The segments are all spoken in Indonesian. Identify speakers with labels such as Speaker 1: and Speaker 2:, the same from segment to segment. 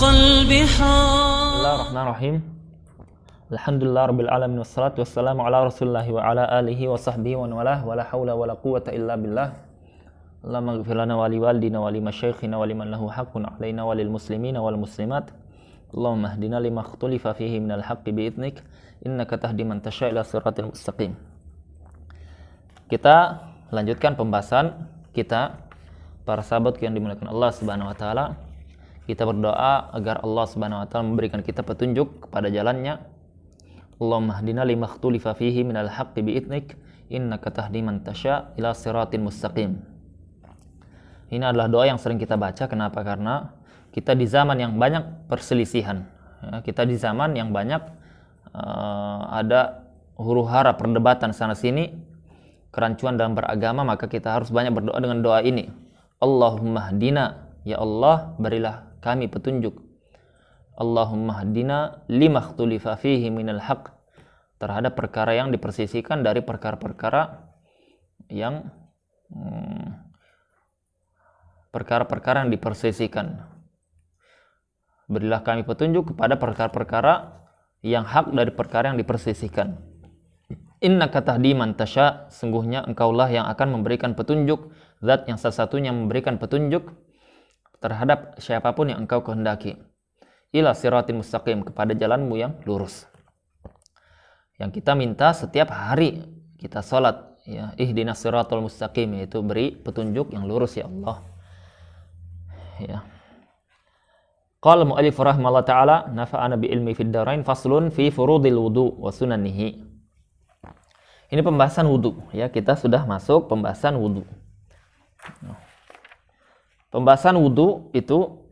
Speaker 1: البحار.
Speaker 2: Bismillahirrahmanirrahim. Alhamdulillah rabbil alamin wassalatu wassalamu ala Rasulillah wa ala alihi wa sahbihi wa walah wa la haula wa la quwwata illa billah. Allahumma ighfir lana wa li walidina wa li masyayikhina wa liman lahu haqqun alaina wa lil muslimina wal muslimat. Allahumma hdina lima ikhtalifa fihi minal haqqi bi idnik innaka tahdi man tasya' ila siratal mustaqim. Kita lanjutkan pembahasan kita, para sahabat yang dimuliakan Allah Subhanahu wa taala. Kita berdoa agar Allah Subhanahu wa taala memberikan kita petunjuk kepada jalannya. Allahumma hdina lima ikhtalifa fihi minal haqqi bi idnik innaka tahdi man tasya' ila siratal mustaqim. Ini adalah doa yang sering kita baca. Kenapa? Karena kita di zaman yang banyak perselisihan. Kita di zaman yang banyak ada huru-hara, perdebatan sana sini, kerancuan dalam beragama, maka kita harus banyak berdoa dengan doa ini. Allahumma hdina, ya Allah berilah kami petunjuk. Allahumma hdina lima ikhtulifa fihi minal haqq, terhadap perkara yang dipersisikan dari perkara-perkara yang perkara-perkara yang dipersisikan. Berilah kami petunjuk kepada perkara-perkara yang hak dari perkara yang dipersisihkan. Innaka tahdi man tasya, sungguhnya engkaulah yang akan memberikan petunjuk, zat yang satu-satunya memberikan petunjuk terhadap siapapun yang engkau kehendaki. Ila siratin mustaqim, kepada jalanmu yang lurus. Yang kita minta setiap hari kita salat, ya, ihdinas siratal mustaqim, yaitu beri petunjuk yang lurus ya Allah. Ya. Qala mu'allif rahimahullah ta'ala nafa'ana bi ilmi fid darain faslun fi furudil wudu wa sunanihi. Ini pembahasan wudu, ya, kita sudah masuk pembahasan wudu. Pembahasan wudu itu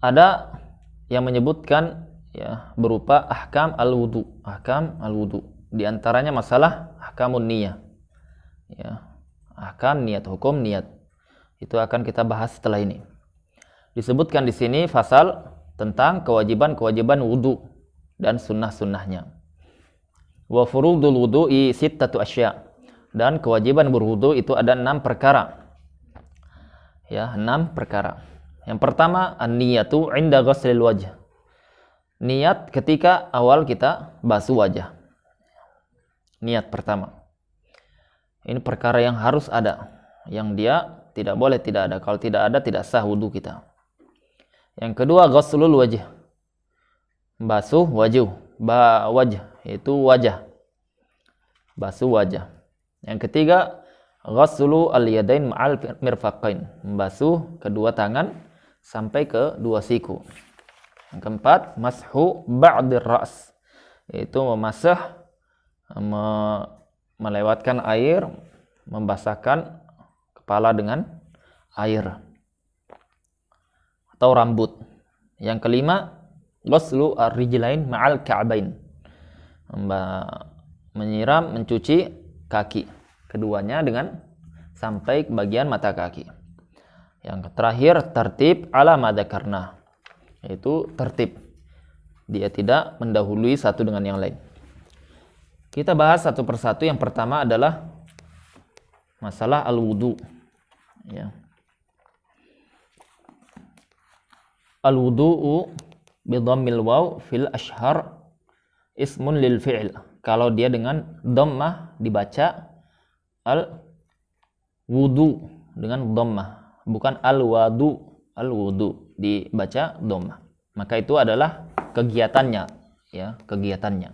Speaker 2: ada yang menyebutkan, ya, berupa ahkam al-wudu. Ahkam al-wudu. Di antaranya masalah ahkamun niyah. Ya, ahkam niat, hukum niat. Itu akan kita bahas setelah ini. Disebutkan di sini fasal tentang kewajiban-kewajiban wudu dan sunnah-sunnahnya. Wa furudul wudu'i sittatu asya'. Dan kewajiban berwudu itu ada 6 perkara. Ya, 6 perkara. Yang pertama, an-niyatu 'inda ghuslil wajh. Niat ketika awal kita basuh wajah. Niat pertama. Ini perkara yang harus ada. Yang dia tidak boleh tidak ada. Kalau tidak ada, tidak sah wudu kita. Yang kedua, ghuslul wajh. Basuh wajah. Wajah, yaitu wajah. Basuh wajah. Yang ketiga, ghuslu al-yadain ma'al mirfaqain. Membasuh kedua tangan sampai ke dua siku. Yang keempat, mashu ba'dir ra's, yaitu memasah, melewatkan air, membasahkan kepala dengan air atau rambut. Yang kelima, ghuslu ar-rijlain ma'al ka'bain. Menyiram, mencuci kaki keduanya dengan sampai ke bagian mata kaki. Yang terakhir, tertib ala ma dzakarna, yaitu tertib, dia tidak mendahului satu dengan yang lain. Kita bahas satu persatu. Yang pertama adalah masalah al-wudu, ya. Al-wudu'u bi dhammil waw fil ashhar ismun lil fi'l. Kalau dia dengan dhammah dibaca al-wudu dengan dhammah, bukan al-wadu. Al-wudu dibaca dhammah. Maka itu adalah kegiatannya, ya, kegiatannya.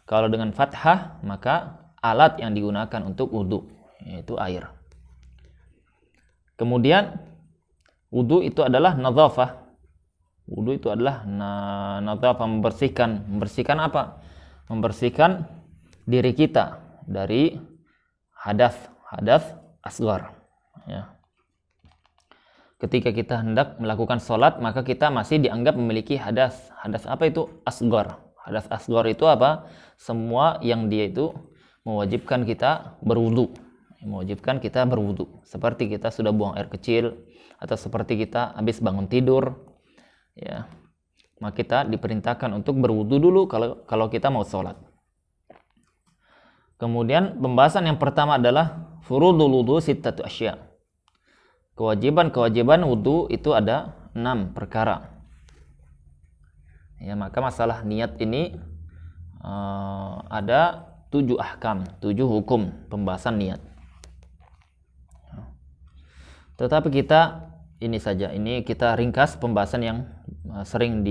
Speaker 2: Kalau dengan fathah, maka alat yang digunakan untuk wudu, yaitu air. Kemudian wudu itu adalah nadzafah. Wudu itu adalah nadzafah, membersihkan. Membersihkan apa? Membersihkan diri kita dari hadas asghar, ya. Ketika kita hendak melakukan sholat, maka kita masih dianggap memiliki hadas. Hadas apa itu? Asghar. Hadas asghar itu apa? Semua yang dia itu mewajibkan kita berwudu. Mewajibkan kita berwudu. Seperti kita sudah buang air kecil, atau seperti kita habis bangun tidur, ya. Maka kita diperintahkan untuk berwudu dulu kalau kita mau sholat. Kemudian pembahasan yang pertama adalah furudul wudu sittatu asya'. Kewajiban wudu itu ada 6 perkara. Ya, maka masalah niat ini ada 7 ahkam, 7 hukum pembahasan niat. Tetapi ini kita ringkas pembahasan yang sering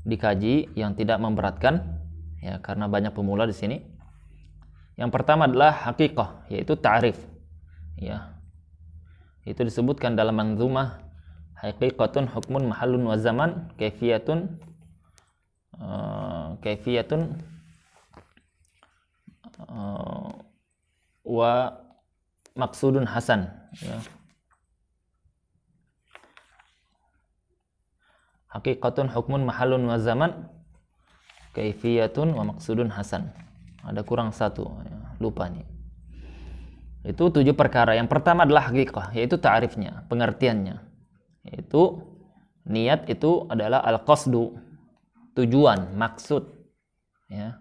Speaker 2: dikaji, yang tidak memberatkan, ya, karena banyak pemula di sini. Yang pertama adalah haqiqah, yaitu ta'rif. Ya. Itu disebutkan dalam manzumah haqiqatun hukmun mahallun wa zaman kaifiyatun wa maksudun hasan, ya. Haqiqatun hukmun mahallun wa zaman kaifiyatun wa maksudun hasan. Ada kurang satu, ya, lupa nih. Itu 7 perkara. Yang pertama adalah haqiqah, yaitu ta'rifnya, pengertiannya. Yaitu niat itu adalah al-qasdu, tujuan, maksud, ya.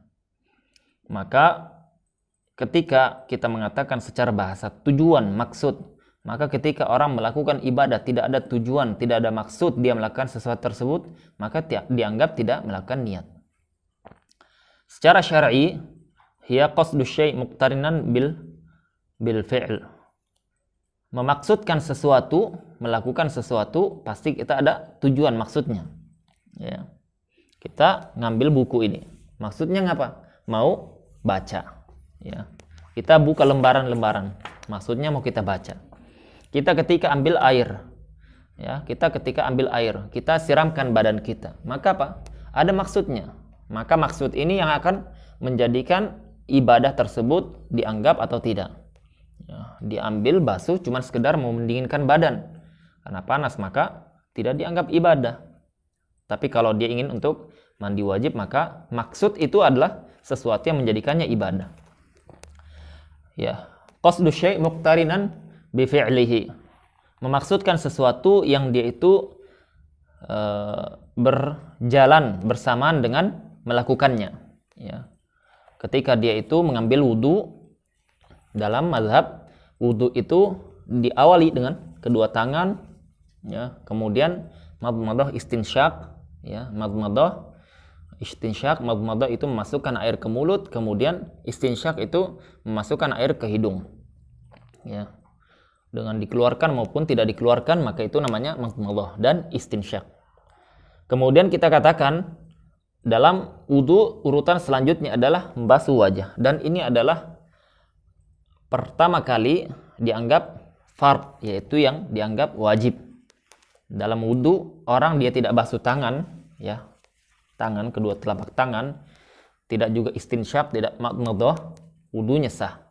Speaker 2: Maka ketika kita mengatakan secara bahasa tujuan, maksud, maka ketika orang melakukan ibadah tidak ada tujuan, tidak ada maksud dia melakukan sesuatu tersebut, maka dianggap tidak melakukan niat. Secara syar'i, hiya qasdu syai' muqtarinan bil fi'l. Memaksudkan sesuatu, melakukan sesuatu, pasti kita ada tujuan maksudnya. Ya. Kita ngambil buku ini. Maksudnya ngapa? Mau baca. Ya. Kita buka lembaran-lembaran. Maksudnya mau kita baca. Kita ketika ambil air. Ya, kita ketika ambil air, kita siramkan badan kita. Maka apa? Ada maksudnya. Maka maksud ini yang akan menjadikan ibadah tersebut dianggap atau tidak. Ya, diambil basuh cuma sekedar mau mendinginkan badan karena panas, maka tidak dianggap ibadah. Tapi kalau dia ingin untuk mandi wajib, maka maksud itu adalah sesuatu yang menjadikannya ibadah. Ya, qasdu syai' muqtarinan bi fi'lihi. Memaksudkan sesuatu yang dia itu berjalan bersamaan dengan melakukannya. Ya. Ketika dia itu mengambil wudu, dalam mazhab wudu itu diawali dengan kedua tangan, ya, kemudian madmadah istinsyak, ya, madmadah itu memasukkan air ke mulut, kemudian istinsyak itu memasukkan air ke hidung, ya, dengan dikeluarkan maupun tidak dikeluarkan, maka itu namanya madmadah dan istinsyak. Kemudian kita katakan dalam wudu urutan selanjutnya adalah membasuh wajah, dan ini adalah pertama kali dianggap fard, yaitu yang dianggap wajib. Dalam wudu orang dia tidak basuh tangan, ya, tangan, kedua telapak tangan, tidak juga istinsyak, tidak madmadah, wudunya sah.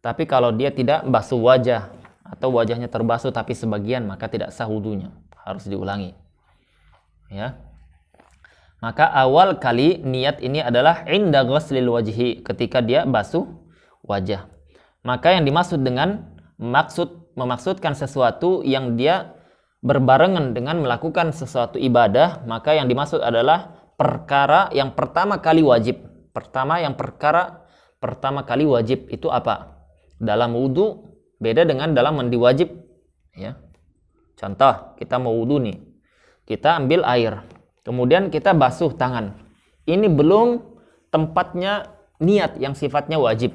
Speaker 2: Tapi kalau dia tidak basuh wajah atau wajahnya terbasuh tapi sebagian, maka tidak sah wudunya, harus diulangi. Ya. Maka awal kali niat ini adalah inda ghuslil wajhi, ketika dia basuh wajah. Maka yang dimaksud dengan memaksudkan sesuatu yang dia berbarengan dengan melakukan sesuatu ibadah, maka yang dimaksud adalah perkara yang pertama kali wajib. Pertama kali wajib itu apa? Dalam wudu beda dengan dalam mandi wajib, ya. Contoh, kita mau wudu nih. Kita ambil air, kemudian kita basuh tangan. Ini belum tempatnya niat yang sifatnya wajib.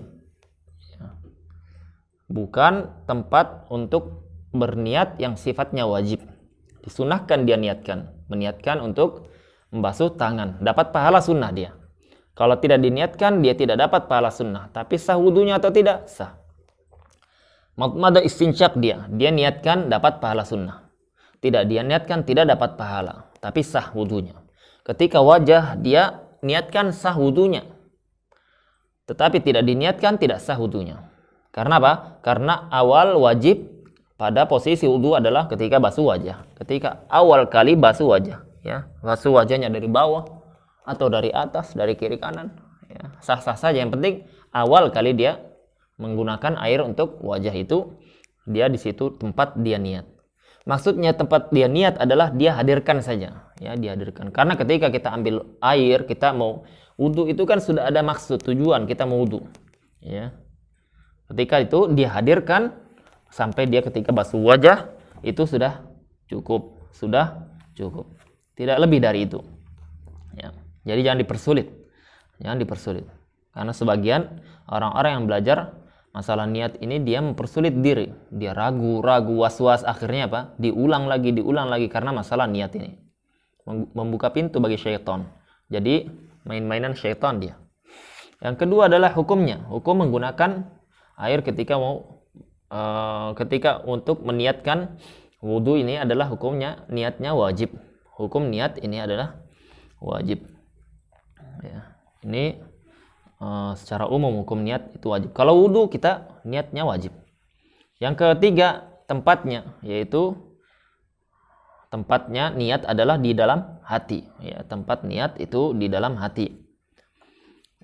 Speaker 2: Bukan tempat untuk berniat yang sifatnya wajib. Disunahkan dia meniatkan untuk membasuh tangan. Dapat pahala sunnah dia. Kalau tidak diniatkan, dia tidak dapat pahala sunnah. Tapi sah wudunya atau tidak? Sah. Madmadah istinsyak dia niatkan dapat pahala sunnah. Tidak dia niatkan, tidak dapat pahala. Tapi sah wudunya. Ketika wajah dia niatkan, sah wudunya. Tetapi tidak diniatkan, tidak sah wudunya. Karena apa? Karena awal wajib pada posisi wudu adalah ketika basuh wajah. Ketika awal kali basuh wajah, ya, basuh wajahnya dari bawah atau dari atas, dari kiri kanan, ya, sah-sah saja. Yang penting awal kali dia menggunakan air untuk wajah itu, dia di situ tempat dia niat. Maksudnya tempat dia niat adalah dia hadirkan saja, ya, dihadirkan. Karena ketika kita ambil air, kita mau wudu itu kan sudah ada maksud, tujuan kita mau wudu, ya. Ketika itu dia hadirkan sampai dia ketika basuh wajah itu sudah cukup, tidak lebih dari itu. Ya. Jadi jangan dipersulit, karena sebagian orang-orang yang belajar masalah niat ini dia mempersulit diri, dia ragu, was-was, akhirnya apa? Diulang lagi karena masalah niat ini. Membuka pintu bagi syaitan. Jadi main-mainan syaitan dia. Yang kedua adalah hukumnya. Hukum menggunakan air ketika untuk meniatkan wudu ini adalah hukumnya, niatnya wajib. Hukum niat ini adalah wajib. Ya. Ini secara umum hukum niat itu wajib. Kalau wudu kita niatnya wajib. Yang ketiga tempatnya, yaitu tempatnya niat adalah di dalam hati. Ya, tempat niat itu di dalam hati.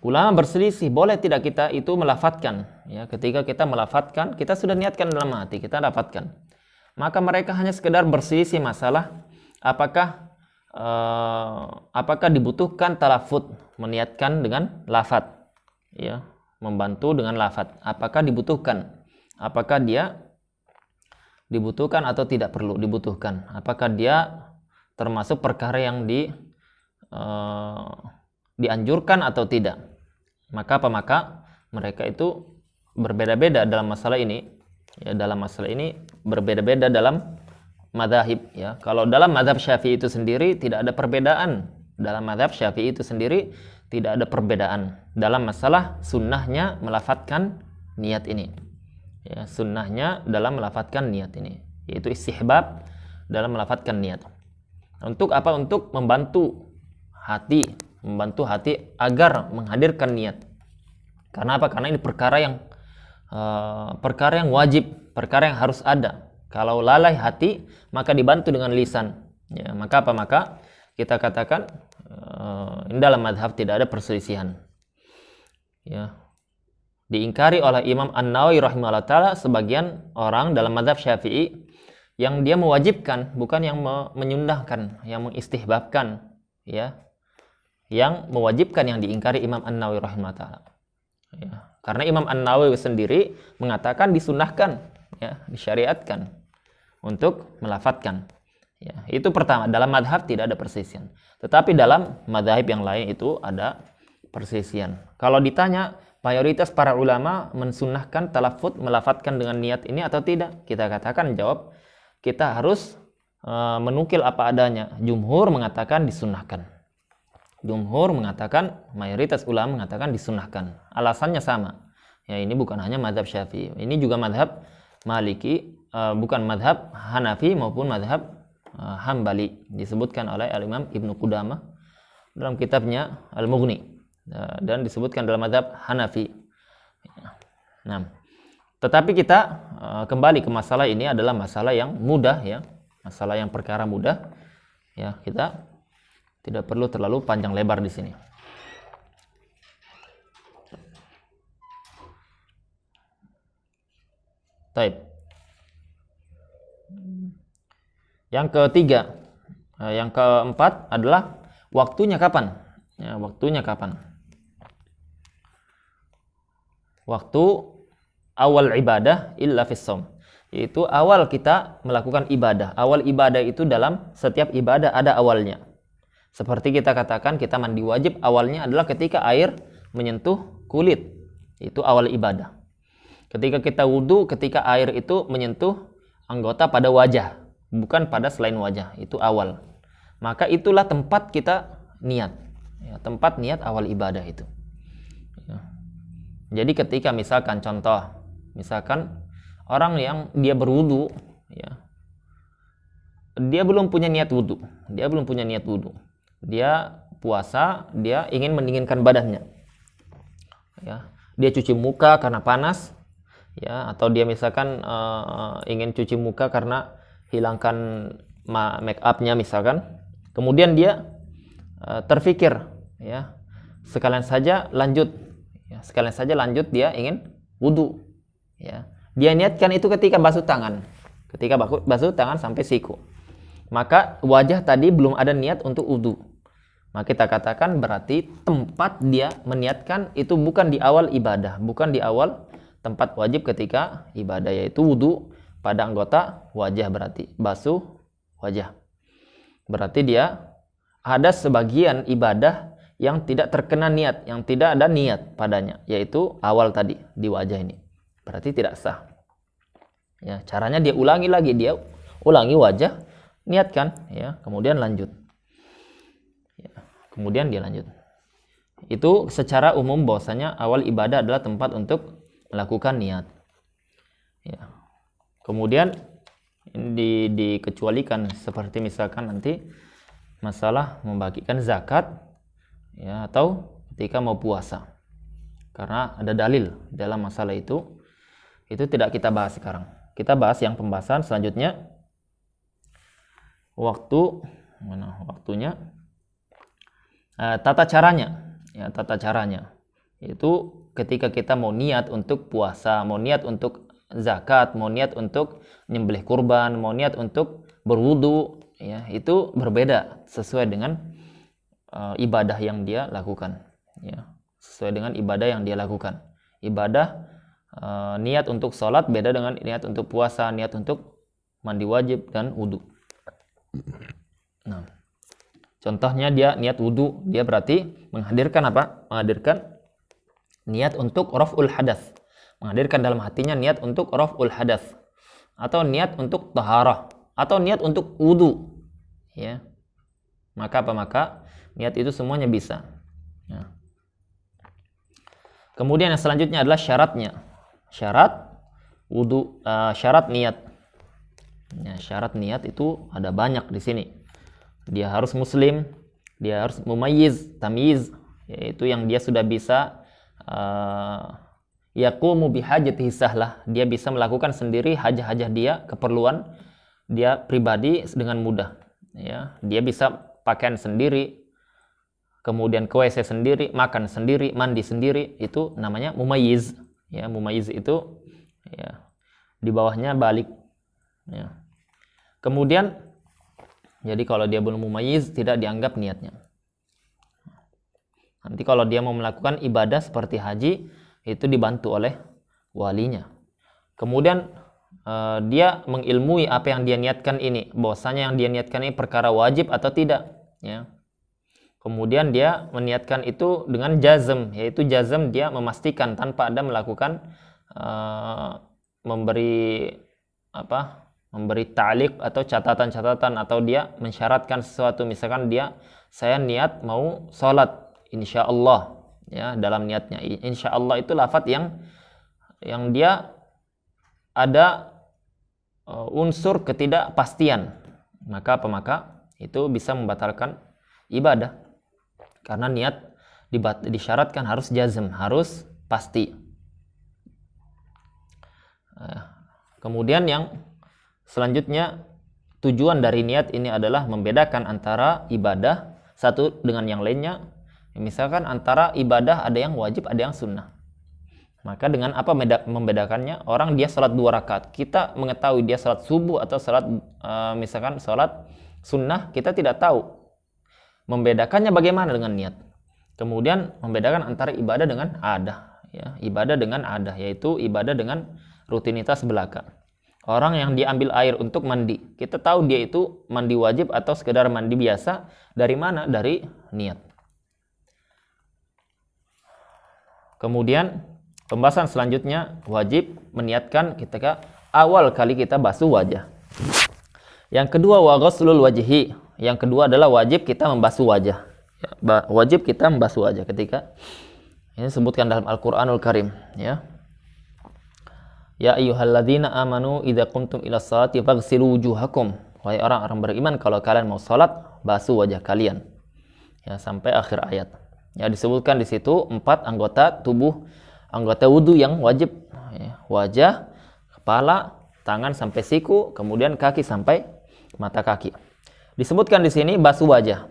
Speaker 2: Ulama berselisih, boleh tidak kita itu melafatkan. Ya, ketika kita melafatkan, kita sudah niatkan dalam hati, kita dapatkan. Maka mereka hanya sekedar berselisih masalah apakah dibutuhkan talafut, meniatkan dengan lafat. Ya, membantu dengan lafat. Apakah dibutuhkan? Apakah dia dibutuhkan atau tidak perlu dibutuhkan? Apakah dia termasuk perkara yang dianjurkan atau tidak? Maka mereka itu berbeda-beda dalam masalah ini. Ya, dalam masalah ini berbeda-beda dalam madzhab. Ya, kalau dalam madzhab Syafi'i itu sendiri tidak ada perbedaan. Dalam madzhab Syafi'i itu sendiri tidak ada perbedaan dalam masalah sunnahnya melafatkan niat ini. Ya, sunnahnya dalam melafatkan niat ini, yaitu istihbab dalam melafatkan niat. Untuk apa? Untuk membantu hati agar menghadirkan niat. Karena apa? Karena ini perkara yang wajib, perkara yang harus ada. Kalau lalai hati, maka dibantu dengan lisan. Ya, maka apa? Maka kita katakan dalam madhab tidak ada perselisihan. Ya. Diingkari oleh Imam An-Nawawi rahimahullah ta'ala sebagian orang dalam madhab Syafi'i yang dia mewajibkan, bukan yang menyundahkan, yang mengistihbabkan, ya, yang mewajibkan, yang diingkari Imam An-Nawawi rahimahullah ta'ala. Ya. Karena Imam An-Nawawi sendiri mengatakan disunahkan, ya, disyariatkan untuk melafatkan. Ya, itu pertama, dalam madhab tidak ada perselisihan. Tetapi dalam madhab yang lain itu ada perselisihan. Kalau ditanya mayoritas para ulama mensunnahkan talafut, melafatkan dengan niat ini atau tidak, kita katakan jawab kita harus menukil apa adanya. Jumhur mengatakan disunnahkan. Jumhur mengatakan, mayoritas ulama mengatakan disunnahkan. Alasannya sama. Ya, ini bukan hanya madhab Syafi'i, ini juga madhab Maliki, bukan madhab Hanafi maupun madhab Hambali, disebutkan oleh Al-Imam Ibnu Qudamah dalam kitabnya Al-Mughni, dan disebutkan dalam madhab Hanafi. Nah, tetapi kita kembali ke masalah ini adalah masalah yang mudah, ya, masalah yang perkara mudah, ya, kita tidak perlu terlalu panjang lebar di sini. Baik. Yang ketiga, yang keempat adalah waktunya kapan? Ya, waktunya kapan? Waktu awal ibadah illa fis shaum, yaitu awal kita melakukan ibadah. Awal ibadah itu dalam setiap ibadah ada awalnya. Seperti kita katakan kita mandi wajib, awalnya adalah ketika air menyentuh kulit. Itu awal ibadah. Ketika kita wudu, ketika air itu menyentuh anggota pada wajah, bukan pada selain wajah, itu awal. Maka itulah tempat kita niat. Ya, tempat niat awal ibadah itu. Ya. Jadi ketika misalkan contoh, misalkan orang yang dia berwudu, ya, dia belum punya niat wudu, dia puasa, dia ingin mendinginkan badannya, ya, dia cuci muka karena panas, ya, atau dia misalkan ingin cuci muka karena hilangkan make up-nya misalkan, kemudian dia terfikir, ya, sekalian saja lanjut dia ingin wudu, ya, dia niatkan itu ketika basuh tangan sampai siku, maka wajah tadi belum ada niat untuk wudu, maka kita katakan berarti tempat dia meniatkan itu bukan di awal ibadah, bukan di awal tempat wajib ketika ibadah, yaitu wudu, pada anggota wajah, berarti basuh wajah. Berarti dia ada sebagian ibadah yang tidak terkena niat, yang tidak ada niat padanya, yaitu awal tadi di wajah ini. Berarti tidak sah. Ya, caranya dia ulangi lagi, dia ulangi wajah, niatkan, ya, kemudian lanjut. Ya, kemudian dia lanjut. Itu secara umum bahwasanya awal ibadah adalah tempat untuk melakukan niat. Ya. Kemudian dikecualikan seperti misalkan nanti masalah membagikan zakat, ya, atau ketika mau puasa. Karena ada dalil dalam masalah itu tidak kita bahas sekarang. Kita bahas yang pembahasan selanjutnya. Waktunya tata caranya. Ya, tata caranya itu ketika kita mau niat untuk puasa, mau niat untuk zakat, mau niat untuk nyembelih kurban, mau niat untuk berwudu, ya, itu berbeda sesuai dengan ibadah yang dia lakukan, ya, sesuai dengan ibadah yang dia lakukan. Ibadah niat untuk sholat beda dengan niat untuk puasa, niat untuk mandi wajib dan wudu. Nah, contohnya dia niat wudu, dia berarti menghadirkan apa? Menghadirkan niat untuk raf'ul hadas, menghadirkan dalam hatinya niat untuk raf'ul hadas, atau niat untuk taharah, atau niat untuk wudu, ya. Maka apa? Maka niat itu semuanya bisa, ya. Kemudian yang selanjutnya adalah syaratnya. Syarat wudu, syarat niat. Ya, syarat niat itu ada banyak di sini. Dia harus muslim, dia harus mumayyiz, tamyiz, yaitu yang dia sudah bisa yaqumu bihajatihi sahlah, dia bisa melakukan sendiri hajah-hajah dia, keperluan dia pribadi dengan mudah, ya. Dia bisa pakaian sendiri, kemudian ke WC sendiri, makan sendiri, mandi sendiri, itu namanya mumayyiz, ya. Mumayyiz itu, ya, di bawahnya balik, ya. Kemudian jadi kalau dia belum mumayyiz tidak dianggap niatnya. Nanti kalau dia mau melakukan ibadah seperti haji, itu dibantu oleh walinya. Kemudian dia mengilmui apa yang dia niatkan ini, bahwasanya yang dia niatkan ini perkara wajib atau tidak, ya. Kemudian dia meniatkan itu dengan jazm, yaitu jazm dia memastikan tanpa ada melakukan memberi ta'liq atau catatan-catatan, atau dia mensyaratkan sesuatu. Misalkan saya niat mau sholat insyaallah, ya, dalam niatnya insyaallah itu lafaz yang dia ada unsur ketidakpastian, maka itu bisa membatalkan ibadah, karena niat disyaratkan harus jazm, harus pasti. Kemudian yang selanjutnya, tujuan dari niat ini adalah membedakan antara ibadah satu dengan yang lainnya. Misalkan antara ibadah ada yang wajib, ada yang sunnah. Maka dengan apa membedakannya? Orang dia salat 2 rakaat, kita mengetahui dia salat subuh atau salat misalkan salat sunnah, kita tidak tahu. Membedakannya bagaimana dengan niat? Kemudian membedakan antara ibadah dengan adah, ya. Ibadah dengan adah, yaitu ibadah dengan rutinitas belaka. Orang yang diambil air untuk mandi, kita tahu dia itu mandi wajib atau sekedar mandi biasa. Dari mana? Dari niat. Kemudian pembahasan selanjutnya, wajib meniatkan ketika awal kali kita basuh wajah. Yang kedua, wa ghuslul wajhi. Yang kedua adalah wajib kita membasuh wajah. Ya, wajib kita membasuh wajah ketika ini disebutkan dalam Al-Qur'anul Karim, ya. Ya ayyuhalladzina amanu idza qumtum ila sholati faghsilu wujuhakum. Wahai orang-orang beriman, kalau kalian mau salat, basuh wajah kalian. Ya, sampai akhir ayat. Ya, disebutkan di situ 4 anggota tubuh, anggota wudu yang wajib, ya. Wajah, kepala, tangan sampai siku, kemudian kaki sampai mata kaki. Disebutkan di sini basuh wajah.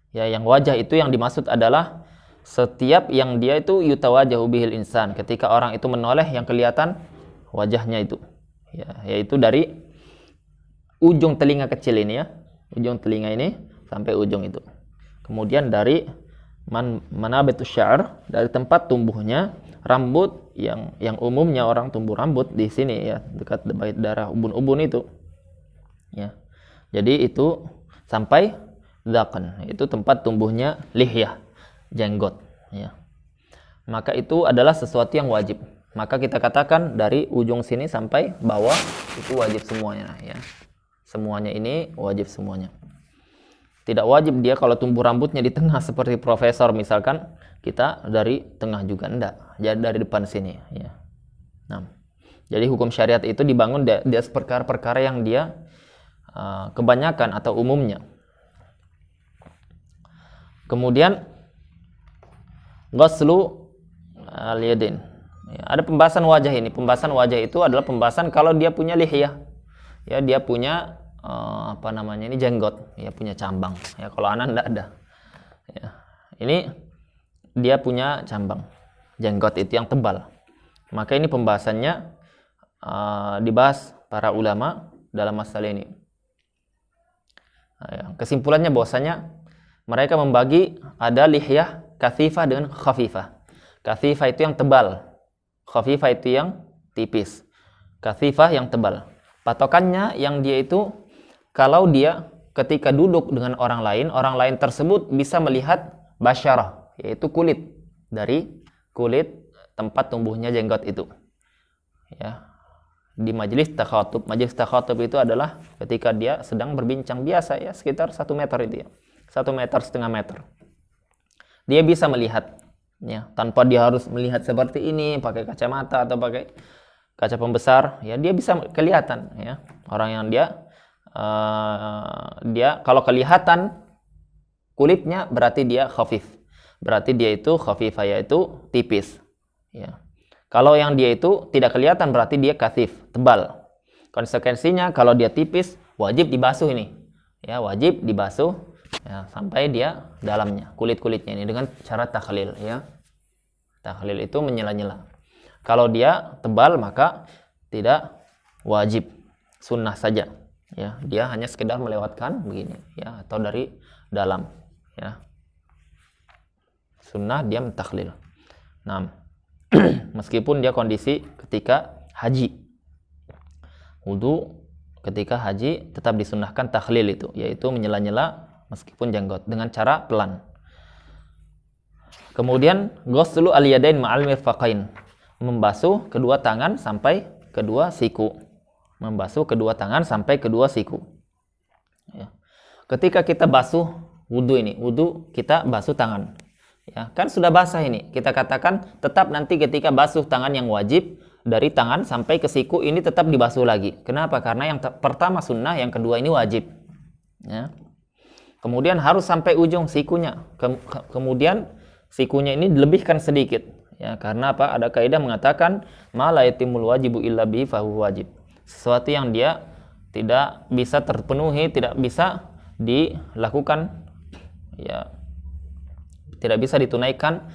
Speaker 2: Ya, yang wajah itu yang dimaksud adalah setiap yang dia itu yutawajahu bihil insan, ketika orang itu menoleh yang kelihatan wajahnya itu, ya, yaitu dari ujung telinga kecil ini, ya, ujung telinga ini sampai ujung itu. Kemudian dari manabitus sya'r, dari tempat tumbuhnya rambut yang umumnya orang tumbuh rambut di sini ya, dekat daerah ubun-ubun itu. Ya. Jadi itu sampai dzaqan, itu tempat tumbuhnya lihyah, jenggot ya. Maka itu adalah sesuatu yang wajib. Maka kita katakan dari ujung sini sampai bawah itu wajib semuanya ya. Semuanya ini wajib semuanya. Tidak wajib dia kalau tumbuh rambutnya di tengah seperti profesor misalkan, kita dari tengah juga enggak. Jadi dari depan sini ya. Nah, jadi hukum syariat itu dibangun di atas perkara-perkara yang dia kebanyakan atau umumnya. Kemudian ghuslu al-yadain. Ya, ada pembahasan wajah ini. Pembahasan wajah itu adalah pembahasan kalau dia punya lihyah. Ya, dia punya ini jenggot, ya punya cambang. Ya, kalau anak enggak ada. Ya. Ini dia punya cambang. Jenggot itu yang tebal. Maka ini pembahasannya dibahas para ulama dalam masalah ini. Kesimpulannya bahwasanya mereka membagi ada lihyah kathifah dengan khafifah. Kathifah itu yang tebal, khafifah itu yang tipis. Kathifah yang tebal. Patokannya yang dia itu kalau dia ketika duduk dengan orang lain tersebut bisa melihat basyarah, yaitu kulit dari kulit tempat tumbuhnya jenggot itu. Ya. Di majelis takhatub. Majelis takhatub itu adalah ketika dia sedang berbincang biasa ya, sekitar 1 meter itu ya. 1,5 meter. Dia bisa melihat ya, tanpa dia harus melihat seperti ini pakai kacamata atau pakai kaca pembesar, ya dia bisa kelihatan ya. Orang yang dia kalau kelihatan kulitnya berarti dia khafif. Berarti dia itu khafifah, yaitu tipis. Ya. Kalau yang dia itu tidak kelihatan berarti dia kathif, tebal. Konsekuensinya kalau dia tipis wajib dibasuh ini. Ya, wajib dibasuh ya, sampai dia dalamnya, kulit-kulitnya ini dengan cara takhlil ya. Takhlil itu menyela-nyela. Kalau dia tebal maka tidak wajib, sunnah saja. Ya, dia hanya sekedar melewatkan begini ya, atau dari dalam ya. Sunnah dia mentakhlil. Nah, meskipun dia kondisi ketika haji, wudu ketika haji tetap disunnahkan takhlil itu, yaitu menyela-nyela meskipun jenggot dengan cara pelan. Kemudian ghuslu al-yadain ma'al mirfaqain, membasuh kedua tangan sampai kedua siku. Membasuh kedua tangan sampai kedua siku. Ya. Ketika kita basuh wudu kita basuh tangan. Ya, kan sudah basah ini. Kita katakan tetap nanti ketika basuh tangan yang wajib dari tangan sampai ke siku ini tetap dibasuh lagi. Kenapa? Karena yang pertama sunnah, yang kedua ini wajib. Ya. Kemudian harus sampai ujung sikunya. Kemudian sikunya ini dilebihkan sedikit. Ya, karena apa? Ada kaidah mengatakan ma la yatimul wajibu illa bihi fahuwa wajib. Sesuatu yang dia tidak bisa terpenuhi, tidak bisa dilakukan ya, tidak bisa ditunaikan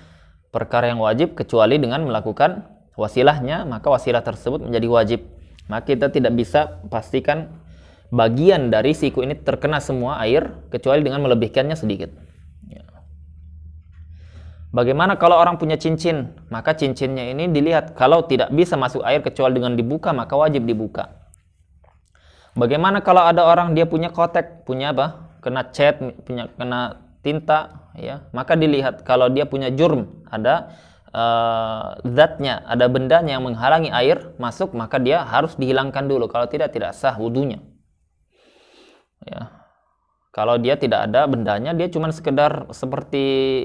Speaker 2: perkara yang wajib kecuali dengan melakukan wasilahnya, maka wasilah tersebut menjadi wajib. Maka kita tidak bisa pastikan bagian dari siku ini terkena semua air kecuali dengan melebihkannya sedikit. Ya. Bagaimana kalau orang punya cincin? Maka cincinnya ini dilihat, kalau tidak bisa masuk air kecuali dengan dibuka, maka wajib dibuka. Bagaimana kalau ada orang dia punya kotek, punya apa? Kena cat, kena tinta, ya, maka dilihat kalau dia punya jurm, ada zatnya, ada bendanya yang menghalangi air masuk, maka dia harus dihilangkan dulu. Kalau tidak sah wudunya. Ya. Kalau dia tidak ada bendanya, dia cuma sekedar seperti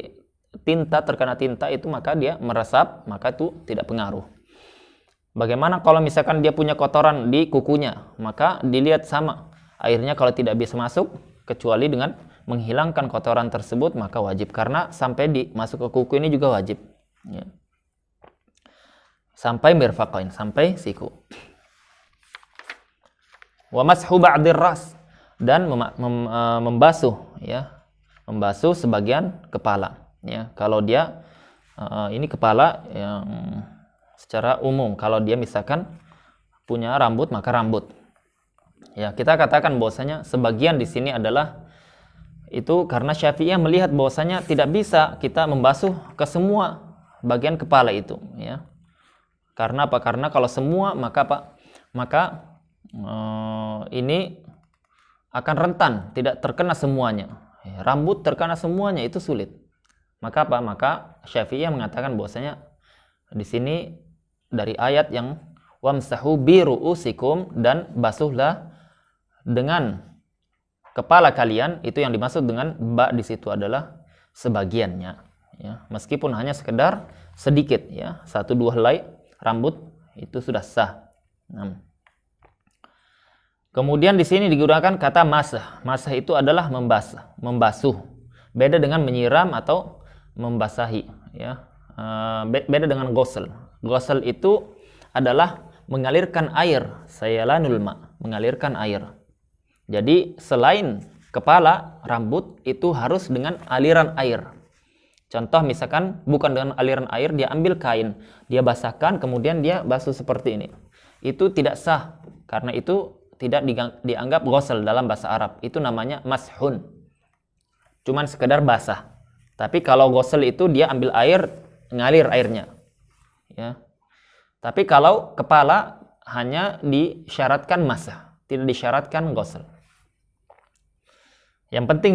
Speaker 2: tinta, terkena tinta itu, maka dia meresap, maka itu tidak pengaruh. Bagaimana kalau misalkan dia punya kotoran di kukunya, maka dilihat sama airnya, kalau tidak bisa masuk kecuali dengan menghilangkan kotoran tersebut, maka wajib, karena sampai masuk ke kuku ini juga wajib ya. Sampai mirfaqain, sampai siku. Wa mashu ba'dir ras, dan membasuh ya, membasuh sebagian kepala ya. Kalau dia ini kepala yang secara umum, kalau dia misalkan punya rambut, maka rambut ya. Kita katakan bahwasanya sebagian di sini adalah itu karena Syafi'iyah melihat bahwasanya tidak bisa kita membasuh ke semua bagian kepala itu, ya. Karena apa? Karena kalau semua maka ini akan rentan, tidak terkena semuanya. Rambut terkena semuanya itu sulit. Maka apa? Maka Syafi'iyah mengatakan bahwasanya di sini dari ayat yang wamsahu bi ru'usikum, dan basuhlah dengan kepala kalian, itu yang dimaksud dengan ba di situ adalah sebagiannya, ya. Meskipun hanya sekedar sedikit, ya, 1-2 helai rambut itu sudah sah. Kemudian di sini digunakan kata masah. Masah itu adalah membasuh. Beda dengan menyiram atau membasahi, ya. Beda dengan ghusl. Ghusl itu adalah mengalirkan air, sayalanul ma, mengalirkan air. Jadi selain kepala, rambut itu harus dengan aliran air. Contoh misalkan bukan dengan aliran air, dia ambil kain, dia basahkan, kemudian dia basuh seperti ini. Itu tidak sah, karena itu tidak dianggap ghusl dalam bahasa Arab. Itu namanya mashun. Cuman sekedar basah. Tapi kalau ghusl itu dia ambil air, ngalir airnya, ya. Tapi kalau kepala hanya disyaratkan masah, tidak disyaratkan ghusl. Yang penting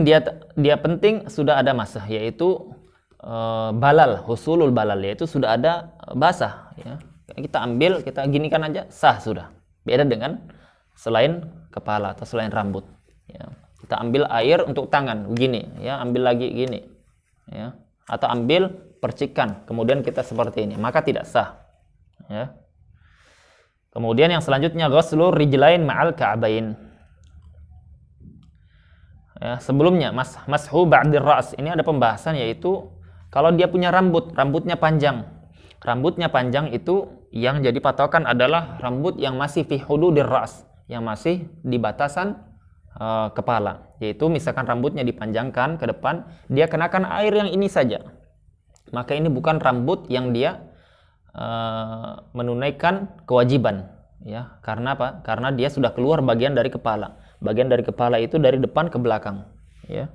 Speaker 2: dia penting sudah ada masah, yaitu balal, husulul balal, yaitu sudah ada basah, ya. Kita ambil, kita ginikan aja, sah sudah. Beda dengan selain kepala atau selain rambut, ya. Kita ambil air untuk tangan, gini, ya, ambil lagi gini, ya. Atau ambil percikan, kemudian kita seperti ini, maka tidak sah, ya. Kemudian yang selanjutnya ghuslur rijlain ma'al ka'bain. Ya, sebelumnya mashu ba'dir ra's, ini ada pembahasan, yaitu kalau dia punya rambutnya panjang. Rambutnya panjang itu yang jadi patokan adalah rambut yang masih fi hududir ra's, yang masih di batasan kepala. Yaitu misalkan rambutnya dipanjangkan ke depan, dia kenakan air yang ini saja. Maka ini bukan rambut yang dia menunaikan kewajiban, ya. Karena apa? Karena dia sudah keluar bagian dari kepala. Bagian dari kepala itu dari depan ke belakang, ya.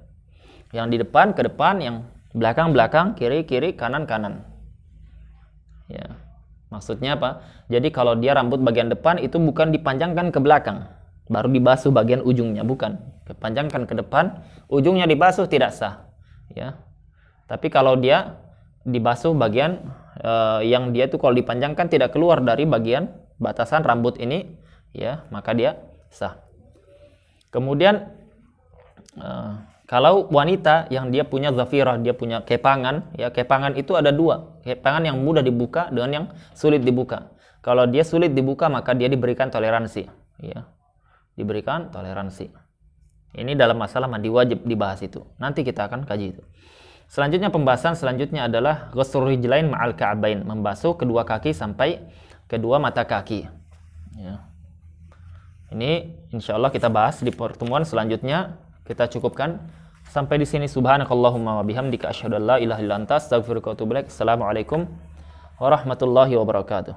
Speaker 2: Yang di depan ke depan, yang belakang, kiri, kanan. Ya. Maksudnya apa? Jadi kalau dia rambut bagian depan itu bukan dipanjangkan ke belakang, baru dibasuh bagian ujungnya, bukan. Dipanjangkan ke depan, ujungnya dibasuh, tidak sah, ya. Tapi kalau dia dibasuh bagian yang dia itu kalau dipanjangkan tidak keluar dari bagian batasan rambut ini, ya, maka dia sah. Kemudian kalau wanita yang dia punya zafirah, dia punya kepangan, ya, kepangan itu ada dua, kepangan yang mudah dibuka dengan yang sulit dibuka. Kalau dia sulit dibuka, maka dia diberikan toleransi, ya, diberikan toleransi. Ini dalam masalah mandi wajib dibahas itu. Nanti kita akan kaji itu. Selanjutnya, pembahasan selanjutnya adalah ghusl rijlain ma'al ka'bain, membasuh kedua kaki sampai kedua mata kaki, ya. Ini insyaallah kita bahas di pertemuan selanjutnya. Kita cukupkan sampai di sini. Subhanakallahumma wa bihamdika asyhadu an la ilaha illa anta astaghfiruka wa atubu ilaik. Assalamualaikum warahmatullahi wabarakatuh.